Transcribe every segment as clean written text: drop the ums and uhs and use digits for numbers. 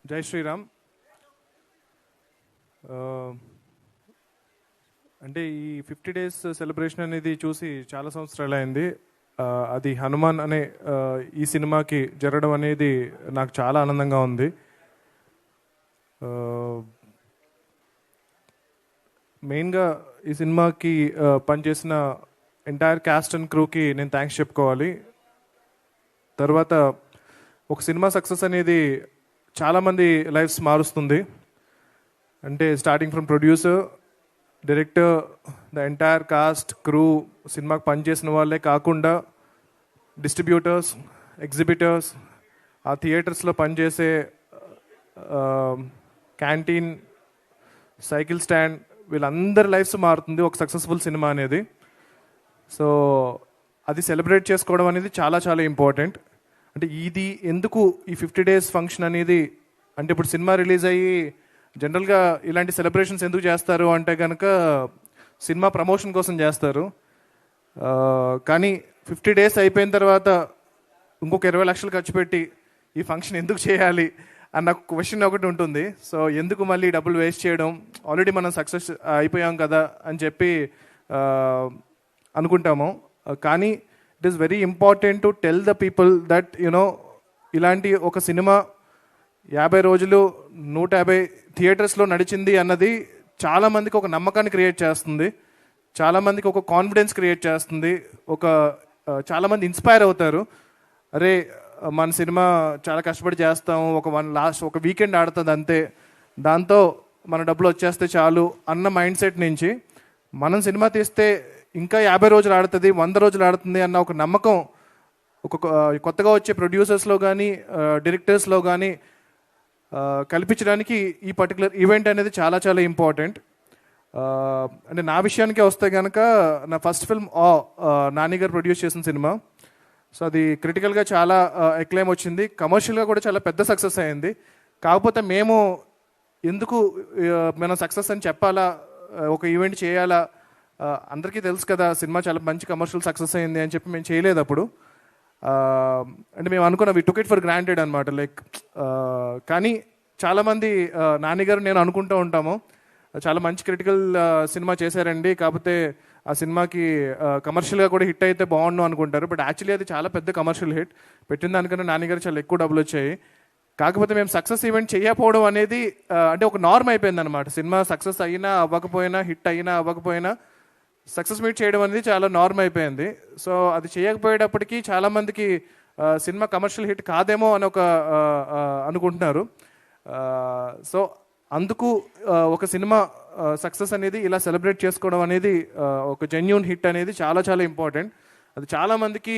జై శ్రీరామ్. అంటే ఈ 50 డేస్ సెలబ్రేషన్ అనేది చూసి చాలా సంవత్సరాలు అయింది. అది హనుమాన్ అనే ఈ సినిమాకి జరగడం అనేది నాకు చాలా ఆనందంగా ఉంది. మెయిన్గా ఈ సినిమాకి పనిచేసిన ఎంటైర్ క్యాస్ట్ అండ్ క్రూకి నేను థ్యాంక్స్ చెప్పుకోవాలి. తర్వాత ఒక సినిమా సక్సెస్ అనేది చాలామంది లైఫ్స్ మారుస్తుంది. అంటే starting from producer, director, the entire cost, crew, సినిమాకి పనిచేసిన వాళ్ళే కాకుండా డిస్ట్రిబ్యూటర్స్, ఎగ్జిబిటర్స్, ఆ థియేటర్స్లో పనిచేసే క్యాంటీన్, సైకిల్ స్టాండ్, వీళ్ళందరి లైఫ్స్ మారుతుంది ఒక సక్సెస్ఫుల్ సినిమా అనేది. సో అది సెలబ్రేట్ చేసుకోవడం అనేది చాలా చాలా ఇంపార్టెంట్. అంటే ఇది ఎందుకు ఈ 50 డేస్ ఫంక్షన్ అనేది, అంటే ఇప్పుడు సినిమా రిలీజ్ అయ్యి జనరల్గా ఇలాంటి సెలబ్రేషన్స్ ఎందుకు చేస్తారు అంటే కనుక సినిమా ప్రమోషన్ కోసం చేస్తారు. కానీ 50 డేస్ అయిపోయిన తర్వాత ఇంకొక 20 లక్షలు ఖర్చు పెట్టి ఈ ఫంక్షన్ ఎందుకు చేయాలి అన్న క్వశ్చన్ ఒకటి ఉంటుంది. సో ఎందుకు మళ్ళీ డబ్బులు వేస్ట్ చేయడం, ఆల్రెడీ మనం సక్సెస్ అయిపోయాం కదా అని చెప్పి అనుకుంటాము. కానీ it is very important to tell the people that ఇలాంటి ఒక సినిమా 50 రోజులు 150 థియేటర్స్లో నడిచింది అన్నది చాలామందికి ఒక నమ్మకాన్ని క్రియేట్ చేస్తుంది, చాలామందికి ఒక కాన్ఫిడెన్స్ క్రియేట్ చేస్తుంది, చాలామంది ఇన్స్పైర్ అవుతారు. అరే మన సినిమా చాలా కష్టపడి చేస్తాము, ఒక వీకెండ్ ఆడుతుంది అంతే, దాంతో మన డబ్బులు వచ్చేస్తే చాలు అన్న మైండ్ సెట్ నుంచి మనం సినిమా తీస్తే ఇంకా 50 రోజులు ఆడుతుంది, 100 రోజులు ఆడుతుంది అన్న ఒక నమ్మకం కొత్తగా వచ్చే ప్రొడ్యూసర్స్లో కానీ డైరెక్టర్స్లో కానీ కల్పించడానికి ఈ పర్టికులర్ ఈవెంట్ అనేది చాలా చాలా ఇంపార్టెంట్. అంటే నా విషయానికే వస్తే కనుక నా ఫస్ట్ ఫిల్మ్ నాని గారు ప్రొడ్యూస్ చేసిన సినిమా. సో అది క్రిటికల్గా చాలా ఎక్లైమ్ వచ్చింది, కమర్షియల్గా కూడా చాలా పెద్ద సక్సెస్ అయింది. కాకపోతే మేము ఎందుకు మనం సక్సెస్ అని చెప్పాలా, ఒక ఈవెంట్ చేయాలా, అందరికీ తెలుసు కదా సినిమా చాలా మంచి కమర్షియల్ సక్సెస్ అయింది అని చెప్పి మేము చేయలేదు అప్పుడు. అంటే మేము అనుకున్నాం వి టుక్ ఇట్ ఫర్ గ్రాంటెడ్ అనమాట. కానీ చాలామంది నాని గారు నేను అనుకుంటూ ఉంటాము చాలా మంచి క్రిటికల్ సినిమా చేశారండి, కాకపోతే ఆ సినిమాకి కమర్షియల్గా కూడా హిట్ అయితే బాగుండు అనుకుంటారు. బట్ యాక్చువల్లీ అది చాలా పెద్ద కమర్షియల్ హిట్, పెట్టిన దానికన్నా నాని గారు చాలా ఎక్కువ డబ్బులు వచ్చాయి. కాకపోతే మేము సక్సెస్ ఈవెంట్ చేయకపోవడం అనేది అంటే ఒక నార్మ్ అయిపోయింది అనమాట. సినిమా సక్సెస్ అయినా అవ్వకపోయినా, హిట్ అయినా అవ్వకపోయినా సక్సెస్ మీట్ చేయడం అనేది చాలా నార్మ్ అయిపోయింది. సో అది చేయకపోయేటప్పటికీ చాలామందికి సినిమా కమర్షియల్ హిట్ కాదేమో అని అనుకుంటున్నారు. సో అందుకు ఒక సినిమా సక్సెస్ అనేది ఇలా సెలబ్రేట్ చేసుకోవడం అనేది, ఒక జెన్యూన్ హిట్ అనేది చాలా చాలా ఇంపార్టెంట్. అది చాలామందికి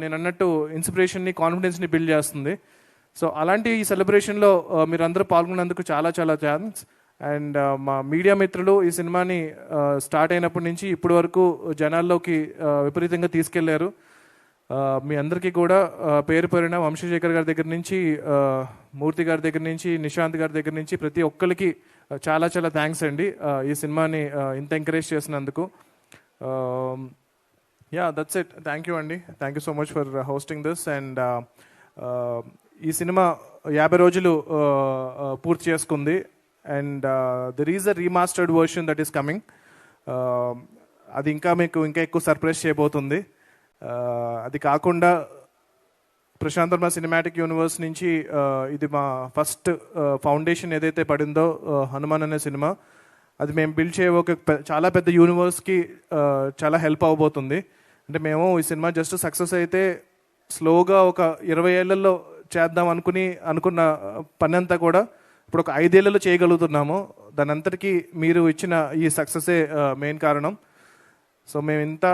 నేను అన్నట్టు ఇన్స్పిరేషన్ని, కాన్ఫిడెన్స్ని బిల్డ్ చేస్తుంది. సో అలాంటి ఈ సెలబ్రేషన్లో మీరందరూ పాల్గొన్నందుకు చాలా చాలా థ్యాంక్స్. అండ్ మా మీడియా మిత్రులు ఈ సినిమాని స్టార్ట్ అయినప్పటి నుంచి ఇప్పటి వరకు జనాల్లోకి విపరీతంగా తీసుకెళ్లారు. మీ అందరికీ కూడా పేరు పేరున వంశశేఖర్ గారి దగ్గర నుంచి, మూర్తి గారి దగ్గర నుంచి, నిశాంత్ గారి దగ్గర నుంచి ప్రతి ఒక్కరికి చాలా చాలా థ్యాంక్స్ అండి ఈ సినిమాని ఇంత ఎంకరేజ్ చేసినందుకు. That's it. థ్యాంక్ యూ అండి, thank you so much for hosting this. And ఈ సినిమా 50 రోజులు పూర్తి చేసుకుంది. And there is a remastered version that is coming. అది ఇంకా ఎక్కువ సర్ప్రైజ్ చేయబోతుంది. అది కాకుండా ప్రశాంత్ వర్మ సినిమాటిక్ యూనివర్స్ నుంచి ఇది మా ఫస్ట్ ఫౌండేషన్ ఏదైతే పడిందో హనుమాన్ అనే సినిమా, అది మేము బిల్డ్ చేయబోయే చాలా పెద్ద యూనివర్స్కి చాలా హెల్ప్ అవ్వబోతుంది. అంటే మేము ఈ సినిమా జస్ట్ సక్సెస్ అయితే స్లోగా ఒక 20 ఏళ్లలో చేద్దాం అనుకున్న పని అంతా కూడా ఇప్పుడు ఒక 5 ఏళ్లలో చేయగలుగుతున్నాము. దాని అంతటికీ మీరు ఇచ్చిన ఈ సక్సెసే మెయిన్ కారణం. సో మేము ఇంత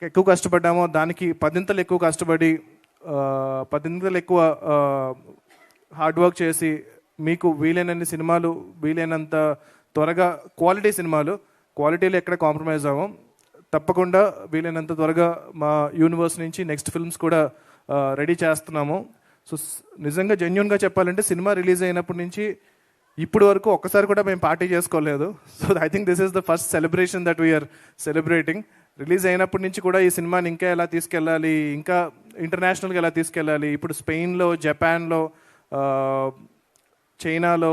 ఎక్కువ కష్టపడ్డామో దానికి 10 ఎక్కువ కష్టపడి 10 ఎక్కువ హార్డ్ వర్క్ చేసి మీకు వీలైనన్ని సినిమాలు, వీలైనంత త్వరగా క్వాలిటీలో ఎక్కడ కాంప్రమైజ్ అవ్వం. తప్పకుండా వీలైనంత త్వరగా మా యూనివర్స్ నుంచి నెక్స్ట్ ఫిల్మ్స్ కూడా రెడీ చేస్తున్నాము. సో నిజంగా జెన్యూన్గా చెప్పాలంటే సినిమా రిలీజ్ అయినప్పటి నుంచి ఇప్పుడు వరకు ఒక్కసారి కూడా మేము పార్టీ చేసుకోలేదు. So I think this is the first celebration that we are celebrating. Release అయినప్పటి నుంచి కూడా ఈ సినిమాని ఇంకా ఎలా తీసుకెళ్ళాలి, ఇంకా ఇంటర్నేషనల్గా ఎలా తీసుకెళ్ళాలి, ఇప్పుడు స్పెయిన్లో, జపాన్లో, చైనాలో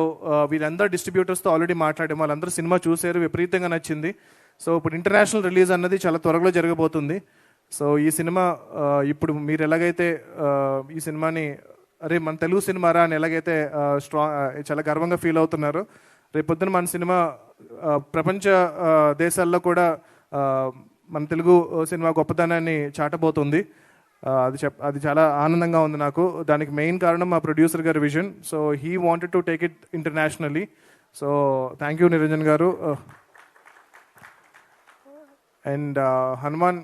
వీళ్ళందరూ డిస్ట్రిబ్యూటర్స్తో ఆల్రెడీ మాట్లాడాము. వాళ్ళందరూ సినిమా చూశారు, విపరీతంగా నచ్చింది. సో ఇప్పుడు ఇంటర్నేషనల్ రిలీజ్ అన్నది చాలా త్వరలో జరగబోతుంది. సో ఈ సినిమా ఇప్పుడు మీరు ఎలాగైతే ఈ సినిమాని అరే మన తెలుగు సినిమారా అని ఎలాగైతే చాలా గర్వంగా ఫీల్ అవుతున్నారు, రేపొద్దున మన సినిమా ప్రపంచ దేశాల్లో కూడా మన తెలుగు సినిమా గొప్పతనాన్ని చాటబోతుంది. అది చాలా ఆనందంగా ఉంది నాకు. దానికి మెయిన్ కారణం మా ప్రొడ్యూసర్ గారి vision. So he wanted to take it internationally. So thank you Niranjan గారు. అండ్ హనుమాన్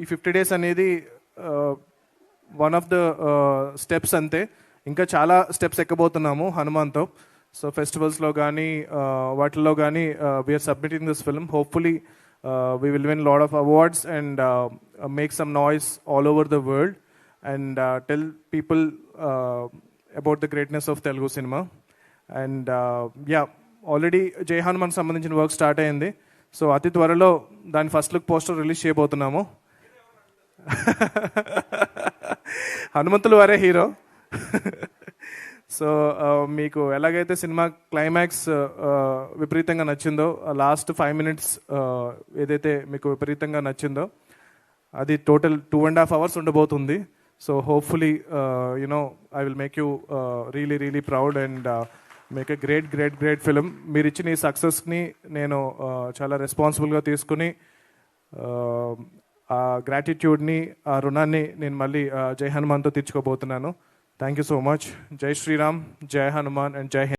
ఈ 50 days అనేది వన్ ఆఫ్ ద స్టెప్స్ అంతే. ఇంకా చాలా స్టెప్స్ ఎక్కబోతున్నాము హనుమాన్తో. సో ఫెస్టివల్స్లో కానీ వాటిల్లో కానీ we are submitting this film. Hopefully we will win a lot of awards and make some noise all over the world and tell people about the greatness of Telugu cinema. And yeah, already Jai Hanuman సంబంధించిన work start అయింది. So అతి త్వరలో దాని first look poster release చేయబోతున్నాము. హనుమంతులు వారే hero. So మీకు ఎలాగైతే cinema climax విపరీతంగా నచ్చిందో, లాస్ట్ 5 minutes ఏదైతే మీకు విపరీతంగా నచ్చిందో, అది టోటల్ 2.5 hours ఉండబోతుంది. So hopefully you know I will make you really proud and make a great film. మీరు ఇచ్చిన ఈ సక్సెస్ని నేను చాలా రెస్పాన్సిబుల్గా తీసుకుని ఆ గ్రాటిట్యూడ్ని, ఆ రుణాన్ని నేను మళ్ళీ జై హనుమాన్తో తీర్చుకోబోతున్నాను. Thank you so much. Jai Shri Ram, Jai Hanuman, and Jai Hind.